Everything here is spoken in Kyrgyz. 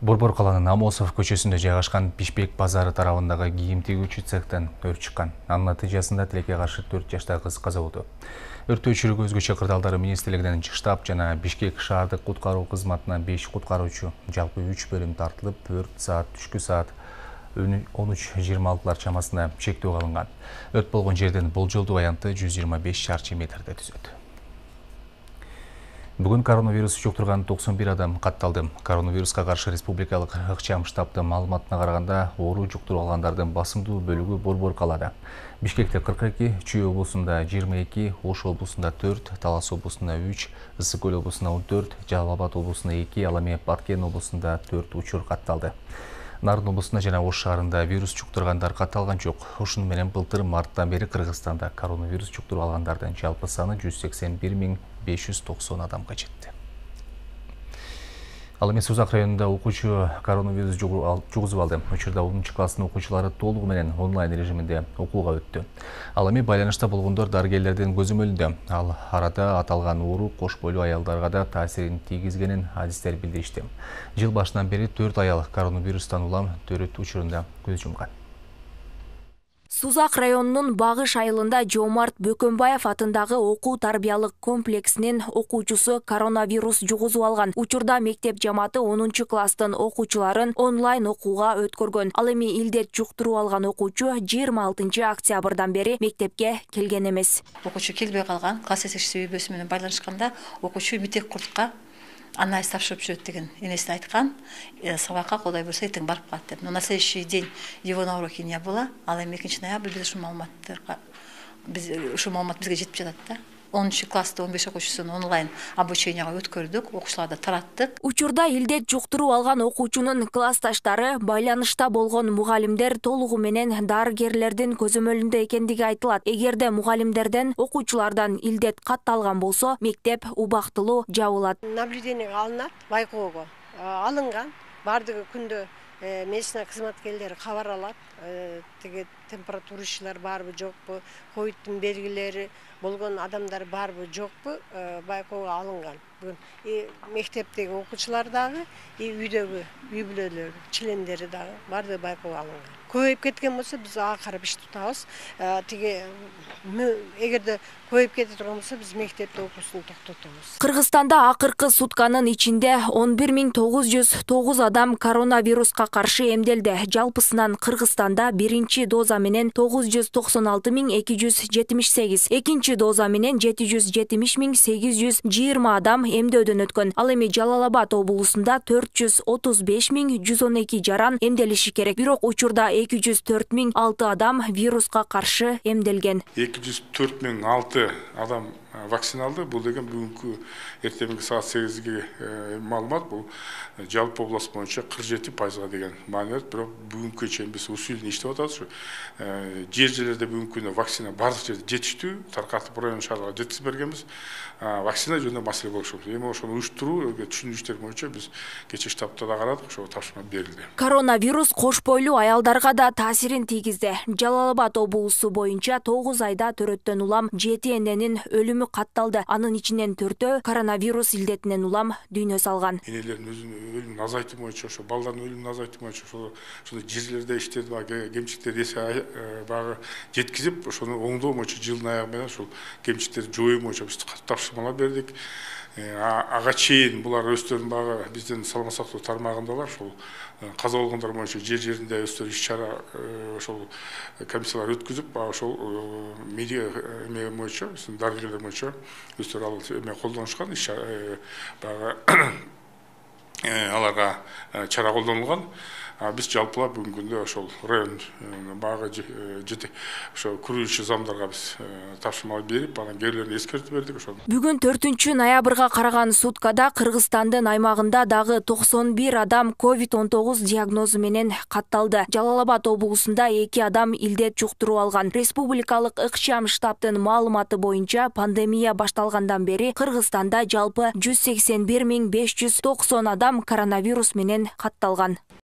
Борбор каланын Амосов көчөсүндө жайгашкан Бишкек базары тарабындагы кийим тигүүчү цехтен өрт чыккан. Анын натыйжасында тилекке каршы 4 жаштагы кыз каза болду. Өрттү өчүрүүгө өзгөчө кырдаалдары министрлигинен штаб жана Бишкек шаардык куткаруу кызматына 5 куткаруучу, жалпы 3 бөлүм тартылып, өрт түшкү саат 13:26 чамасында чектөө алынган. Өрт болгон жерден болжолдуу аянты 125 шарчы метрде түзөт. Бүгүн коронавирус жуктурган 91 адам катталды. Коронавируска каршы республикалык ыкчам штабтын маалыматына караганда, оору жуктуруп алгандардын басымдуу бөлүгү Борбор калаада. Бишкекте 42, Чүй облусунда 22, Ош облусунда 4, Талас облусунда 3, Ысык көл облусунда 14, Жалал Абад облусунда 2, ал эми Баткен облусунда 4 учур катталды. Нарын облусунда жана Ош шаарында вирус жуктургандар катталган жок. Ушуну менен былтыр марттан бери Кыргызстанда коронавирус жуктуруп алгандардын жалпы саны 181.590 адамга жетти. Ал эми Сузак районунда окуучу коронавирус жугузуп алды. Учурда 10 класстын окуучулары толугу менен онлайн режиминде окууга өттү. Ал эми байланышта болгондор дарыгерлердин көзөмөлүндө. Ал арада аталган оору кош бойлуу аялдарга да таасирин тийгизгенин адистер билдиришти. Жыл башынан бери 4 аял коронавирустан улам төрөт учурунда көз жумган. Сузак районунун Багыш айылында Жомарт Бөкөнбаев атындагы окуу тарбиялык комплексинин окуучусу коронавирус жугузуп алган. Учурда мектеп жамааты 10 класстын окуучуларын онлайн окууга өткөргөн. Ал эми илдет жуктуруп алган окуучу 26 октябрдан бери мектепке келген эмес. Окуучу келбей калган, класс жетекчиси үй-бүлөсү менен байланышканда окуучу митек куртка анализ тапшырып жүрөт деген энесине айткан. Сабакка Кудай буйрса эртең барып калат деп. Но на следующий день его на уроке не было. Ал эми 2 ноябрь биз ушул маалымат бизге жетип жатат да. 10 класста 15 окуучусун онлайн обученияга өткөрдүк, окуучуларды тараттык. Учурда илдет жуктуруп алган окуучунун классташтары, байланышта болгон мугалимдер толугу менен дарыгерлердин көзөмөлүндө экендиги айтылат. Эгерде мугалимдерден, окуучулардан илдет катталган болсо, мектеп убактылуу жабылат. Наблюдение алынат, байкоого алынган. Бардыгы күндө медицина кызматкерлери кабар алат. Теге температурачылар барбы, жокпу, ковидтин белгилери болгон адамдар барбы, жокпу, байкоого алынган. Бүгүн мектептеги окуучулар дагы, үйдөгү үй-бүлөлөр, чилендери дагы бардыгы байкоого алынган. Көбөйүп кеткен болсо биз ага карап иш тутабыз. Эгерде көбөйүп кете турган болсо биз мектепте окуусун токтотобуз. Кыргызстанда акыркы сутканын ичинде 11.909 адам коронавируска каршы эмделди. Жалпысынан Кыргызстанда биринчи доза менен 996.278, экинчи доза менен 770.820 адам эмдөөдөн өткөн. Ал эми Жалал Абад облусунда 435.112 жаран эмделиши керек. Бирок учурда 204.006 адам вируска каршы эмделген. 204.006 адам вакциналды. Бул деген бүгүнкү эртеңки саат 8ге маалымат. Бул жалпы область боюнча 47% деген маалымат. Бирок бүгүнкү чейин биз усиленно иштеп атабыз. Жерлерде бүгүнкү күнү вакцина бардык жерде жетиштүү, таркатып район шаарларга жеткизип бергенбиз. Вакцина жөнүндө маселе болушу керек. Эми ошону уюштуруу, түшүнүштөр боюнча биз кечээ штабта да карадык, ошого тапшырма берилди. Коронавирус кош бойлуу аялдарга да таасирин тийгизди. Жалал Абад облусу боюнча 9 айда төрөттөн улам 7 эненин өлүмү катталды. Анын ичинен 4-өө коронавирус илдетинен улам дүйнө салган. Энелердин өлүмүн азайтуу боюнча, ошо балдардын өлүмүн азайтуу боюнча, ошо жерлерде иштеп кемчиликтерди багы жеткизип, ошону оңдоо боюнча жылдын аягы менен ушул кемчиликтерди жоюу боюнча биз тапшырмалар бердик. Ага чейин булар өздөрүнүн багы биздин саламат сактоо тармагындалар. Ошол каза болгондор боюнча жер-жеринде өздөрү иш-чара ошол комиссиялар өткүзүп, ошол медиа боюнча, дарыгерлер боюнча өздөрү ал колдонушкан багы аларга чара колдонулган. Биз жалпылап бүгүнкү күндө ошол район багы ошо күрүүчү замдарга биз тапшырма берип, анан кээрлерин эскертип бердик. Ошол бүгүн 4 ноябрга караган суткада Кыргызстандын аймагында дагы 91 адам COVID-19 диагнозу менен катталды. Жалал Абад облусунда 2 адам илдет жуктуруп алган. Республикалык ыкчам штабтын маалыматы боюнча пандемия башталгандан бери Кыргызстанда жалпы 181.590 адам коронавирус менен катталган.